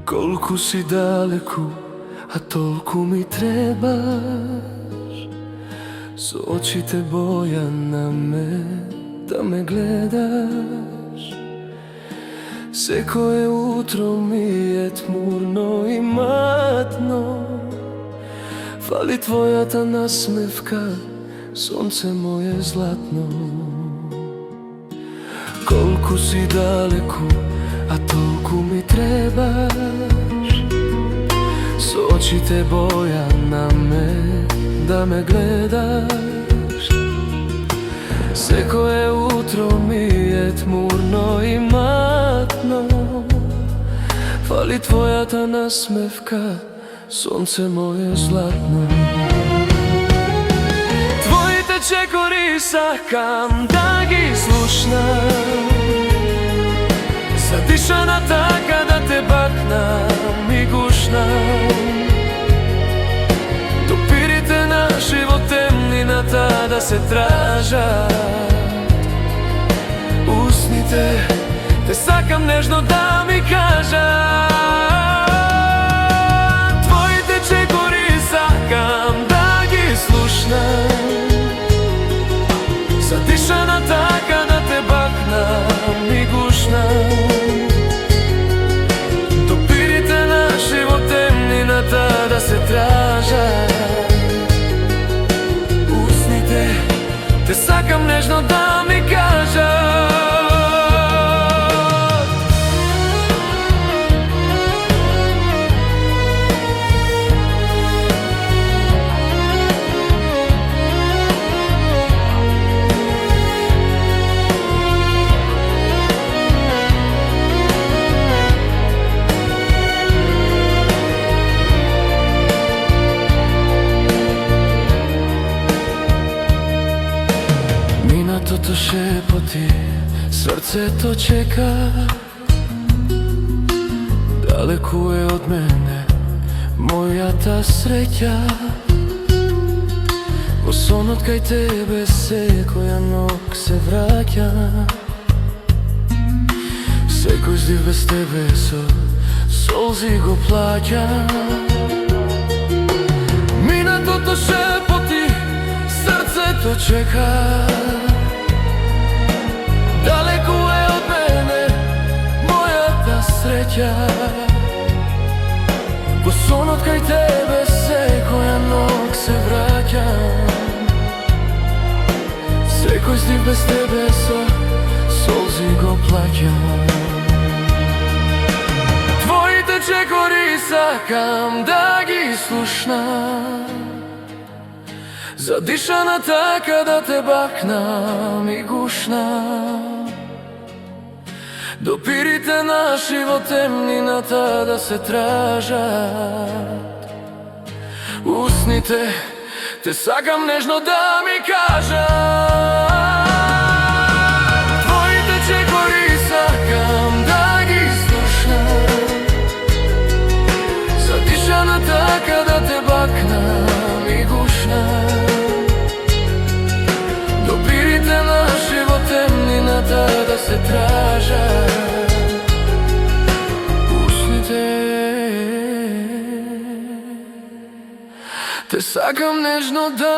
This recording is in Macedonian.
Колку си далеку, а толку ми требаш. Со очите боја на ме, да ме гледаш. Секое утро ми е тмурно и матно. Фали твојата насмевка, сонце моје златно. Колку си далеку, а толку ми требаш. Со очите боја на ме, да ме гледаш. Секое утро ми е тмурно и матно. Фали твојата насмевка, сонце моје златно. Твоите чекори сакам да ги слушнам. Задишана така да те бакнам и гушнам. Допирите наши во темнината да се тражат. Усните те сакам нежно да ми кажат. Твоите чекори сакам да ги слушнам. Задишана така да те бакнам и гушнам. Допирите наши во темнината да се тражат. Усните те сакам нежно да ми кажат. Минатото шепоти, срцето чека. Далеку е од мене мојата среќа. Во сонот кај тебе секоја ног се враќа. Секој здив без тебе со солзи го плаќа. Минатото шепоти, срцето чека. Далеку е од мене мојата среќа. Во сонот кај тебе секоја ног се враќа. Секој здив без тебе со солзи го плаќа. Твоите чекори сакам да ги слушнам. Задишана така да те бакнам и гушнам. Допирите наши во темнината да се тражат. Усните те сакам нежно да ми кажат. Твоите чекори сакам да ги слушнам. Задишана така да те бакнам и гушнам. Допирите наши во темнината да се тражат. Усните те сакам нежно да